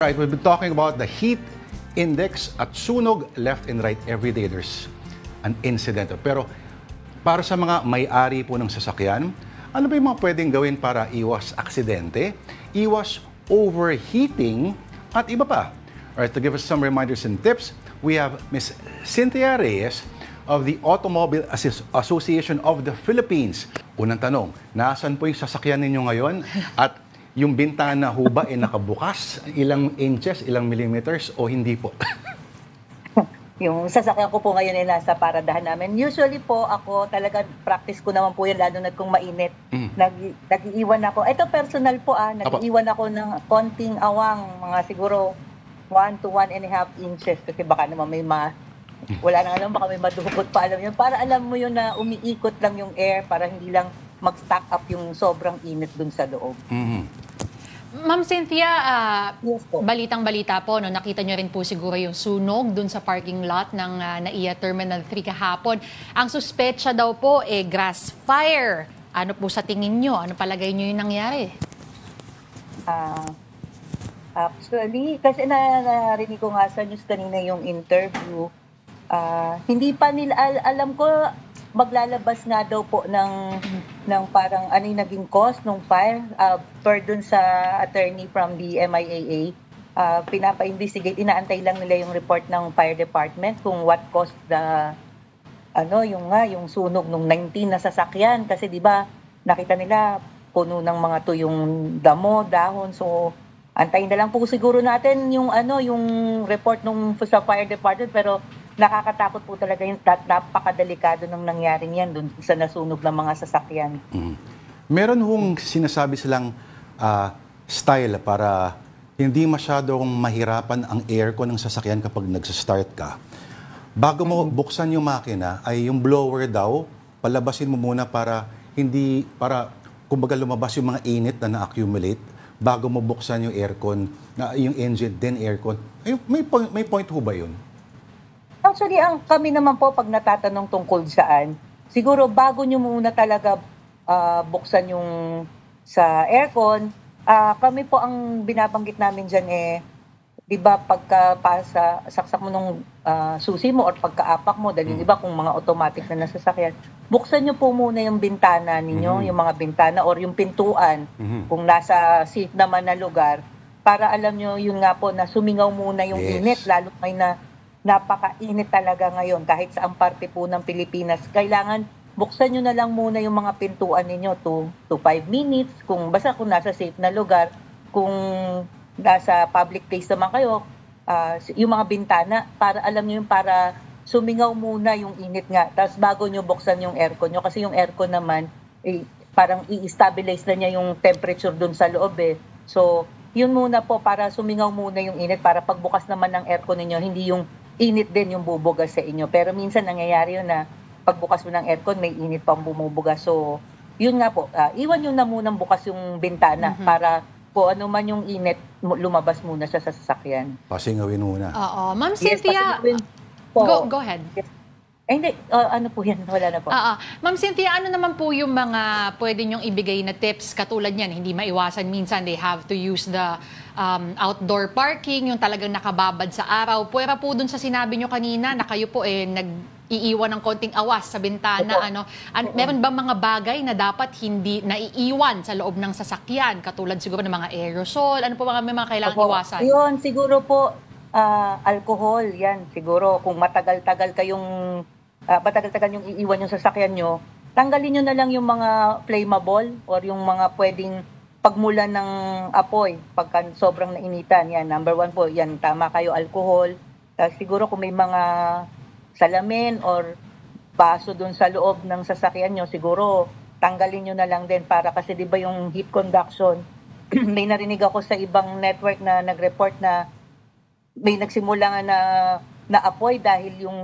Right, we've been talking about the heat index at sunog left and right every day. There's an incident. Pero para sa mga may-ari po ng sasakyan, ano ba yung mga pwedeng gawin para iwas aksidente, iwas overheating, at iba pa? Alright, to give us some reminders and tips, we have Ms. Cynthia Reyes of the Automobile Association of the Philippines. Unang tanong, nasaan po yung sasakyan ninyo ngayon? At yung bintana ho ba ay nakabukas? Ilang inches, ilang millimeters o hindi po? Yung sasakyan ko po ngayon ay nasa paradahan namin. Usually po ako talaga practice ko naman po yan lalo na kung mainit. Nag-iiwan ako. Ito personal po nag-iiwan ako ng konting awang, mga siguro 1 to 1.5 inches kasi baka naman may wala nang alam, baka may madukot pa, alam yun. Para alam mo yun na umiikot lang yung air para hindi lang mag-stack up yung sobrang init dun sa loob. Ma'am Cynthia, Yes po. balitang-balita po, no, nakita nyo rin po siguro yung sunog dun sa parking lot ng NAIA Terminal 3 kahapon. Ang suspetsa daw po grass fire. Ano po sa tingin nyo? Ano palagay nyo yung nangyari? Actually, kasi narinig ko nga sa news kanina yung interview, hindi pa nila alam ko maglalabas nga daw po ng parang ano yung naging cause ng fire per dun sa attorney from the MIAA. Pinapa-investigate, inaantay lang nila yung report ng fire department kung what caused the yung sunog ng 19 na sasakyan kasi 'di ba nakita nila puno ng mga tuyong damo, dahon. So antayin na lang po siguro natin yung yung report ng sa fire department, pero nakakatakot po talaga yung napakadelikado ng nangyaring yan dun sa nasunog ng mga sasakyan. Meron hong sinasabi silang style para hindi masyadong mahirapan ang aircon ng sasakyan kapag nagsa-start ka. Bago mo buksan yung makina, ay yung blower daw, palabasin mo muna para kumbaga lumabas yung mga init na na-accumulate bago mo buksan yung aircon, yung engine, then aircon. May point ho ba yun? Actually, kami naman po pag natatanong tungkol saan, siguro bago nyo muna talaga buksan yung sa aircon, kami po ang binabanggit namin dyan di ba saksak mo nung susi mo or pagkaapak mo, dahil di ba kung mga automatic na nasasakyan, buksan nyo po muna yung bintana ninyo, yung mga bintana or yung pintuan, kung nasa safe naman na lugar, para alam nyo yun nga po na sumingaw muna yung init, lalo may napakainit talaga ngayon kahit sa parte po ng Pilipinas. Kailangan buksan nyo na lang muna yung mga pintuan ninyo 2 to 5 minutes kung nasa safe na lugar. Kung nasa public place naman kayo, yung mga bintana para alam nyo para sumingaw muna yung init nga. Tapos bago nyo buksan yung aircon nyo, kasi yung aircon naman parang i-stabilize na niya yung temperature dun sa loob So yun muna po para sumingaw muna yung init para pagbukas naman ng aircon ninyo, hindi yung init din yung bubugas sa inyo. Pero minsan nangyayari yun na pagbukas mo ng aircon, may init pang bumubugas. So, yun nga po, iwan nyo na munang bukas yung bintana para kung ano man yung init, lumabas muna siya sa sasakyan. Pasingawin muna. Oo. Ma'am Cynthia, go ahead. Yes. Hindi, ano po yan? Wala na po. Ma'am Cynthia, ano naman po yung mga pwede nyong ibigay na tips katulad yan? Hindi maiwasan minsan, they have to use the outdoor parking, yung talagang nakababad sa araw. Pwera po dun sa sinabi nyo kanina na kayo po nag-iiwan ng konting awas sa bintana. Meron ba mga bagay na dapat hindi naiiwan sa loob ng sasakyan? Katulad siguro ng mga aerosol? Ano po may mga kailangang iwasan? Yun, siguro po, alcohol, yan. Siguro kung matagal-tagal yung iiwan yung sasakyan nyo, tanggalin nyo na lang yung mga flammable or yung mga pwedeng pagmulan ng apoy pagka sobrang nainitan. Yan, number 1 po, yan, tama kayo, alcohol. Siguro kung may mga salamin or baso dun sa loob ng sasakyan nyo, siguro tanggalin nyo na lang din para kasi di ba yung heat conduction, may narinig ako sa ibang network na nag-report na may nagsimula nga na apoy dahil yung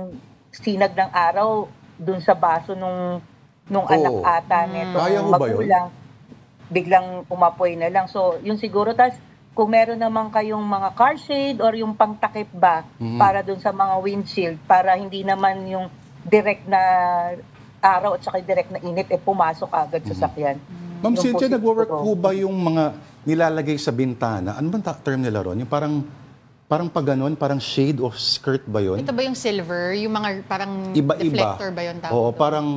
sinag ng araw dun sa baso nung anak ata neto magulang, biglang umapoy na lang. So, yun siguro. Tas, kung meron naman kayong mga car shade or yung pangtakip ba para dun sa mga windshield, para hindi naman yung direct na araw at saka direct na init pumasok agad sa sakyan. Ma'am Cynthia, nagwo-work po ba yung mga nilalagay sa bintana. Ano bang term nila ron? Yung parang pag ganun, parang shade of skirt ba yun? Ito ba yung silver? Yung mga parang Iba-iba. reflector ba yun tawag? Oo, doon? parang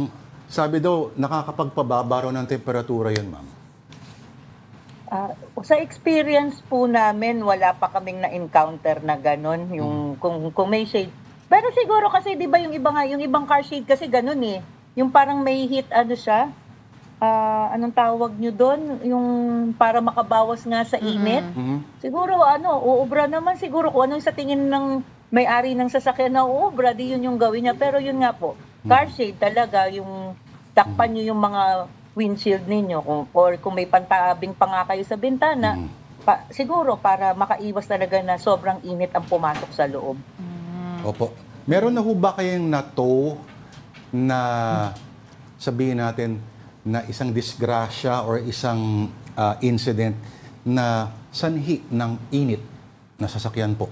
sabi daw, nakakapagpababa raw ng temperatura yun, ma'am. Sa experience po namin, wala pa kaming na-encounter na gano'n, yung kung may shade. Pero siguro kasi 'di ba yung ibang car shade kasi gano'n eh. Yung parang may heat ano siya. Anong tawag nyo doon? Yung para makabawas nga sa init. Siguro uubra naman siguro kung ano yung sa tingin ng may-ari ng sasakyan na uubra, di yun yung gawin niya. Pero yun nga po, car shade talaga, yung takpan nyo yung mga windshield ninyo or kung may pantabing pa nga kayo sa bintana, siguro para makaiwas talaga na sobrang init ang pumasok sa loob. Opo. Meron na ho ba kayong na-tow na sabihin natin na isang disgrasya or isang incident na sanhi ng init na sasakyan po?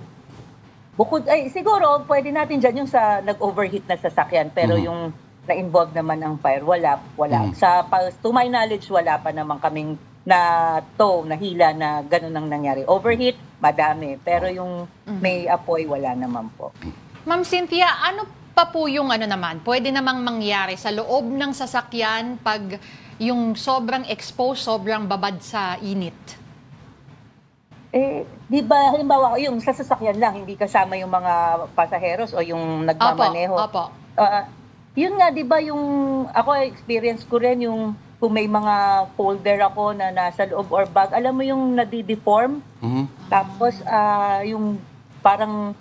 Siguro pwede natin dyan yung sa nag-overheat na sasakyan pero yung na-involve naman ang fire, wala. To my knowledge, wala pa naman kaming nahila na ganun ang nangyari. Overheat, madami. Pero yung may apoy, wala naman po. Ma'am Cynthia, ano pa po yung pwede namang mangyari sa loob ng sasakyan pag yung sobrang exposed, sobrang babad sa init? Di ba, halimbawa, yung sa sasakyan lang, hindi kasama yung mga pasaheros o yung nagmamaneho. Opo. Yun nga, di ba, ako experience ko rin yung kung may mga folder ako na nasa loob or bag, alam mo yung nadideform? Tapos, yung parang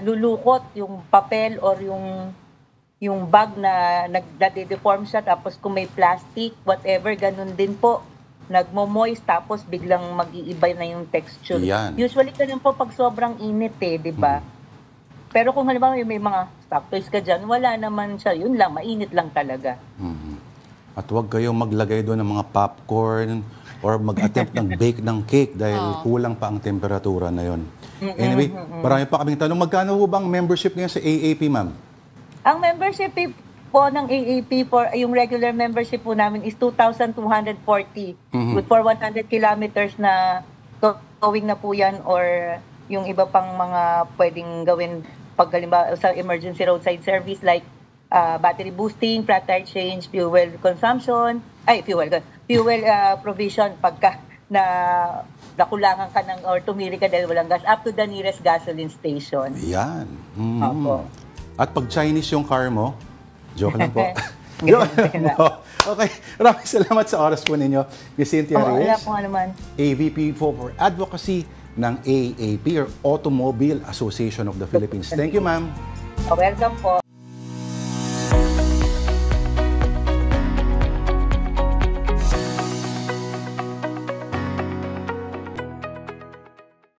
lulukot yung papel or yung bag na nadideform siya. Tapos kung may plastic, whatever, ganun din po. Nagmo-moist, tapos biglang mag-iiba na yung texture. Yan. Usually, ganun po pag sobrang init di ba? Pero kung halimbawa may mga stock toys ka dyan, wala naman siya. Yun lang, mainit lang talaga. At huwag kayong maglagay doon ng mga popcorn or mag-attempt ng bake ng cake dahil kulang pa ang temperatura na yon. Anyway, marami pa kaming tanong. Magkano ho bang membership ngayon sa AAP, ma'am? Ang membership po ng AAP, yung regular membership po namin is 2,240. Good for 100 kilometers na going na po yan or yung iba pang mga pwedeng gawin pag halimbawa sa emergency roadside service like battery boosting, flat tire change, fuel provision pagka nakulangan ka or tumiri ka dahil walang gas up to the nearest gasoline station. Yan. Opo. At pag Chinese yung car mo, joke lang po. Okay, maraming salamat sa oras po ninyo. Ms. Cynthia Reyes, AVP for Advocacy ng AAP or Automobile Association of the Philippines. Thank you, ma'am. Welcome po.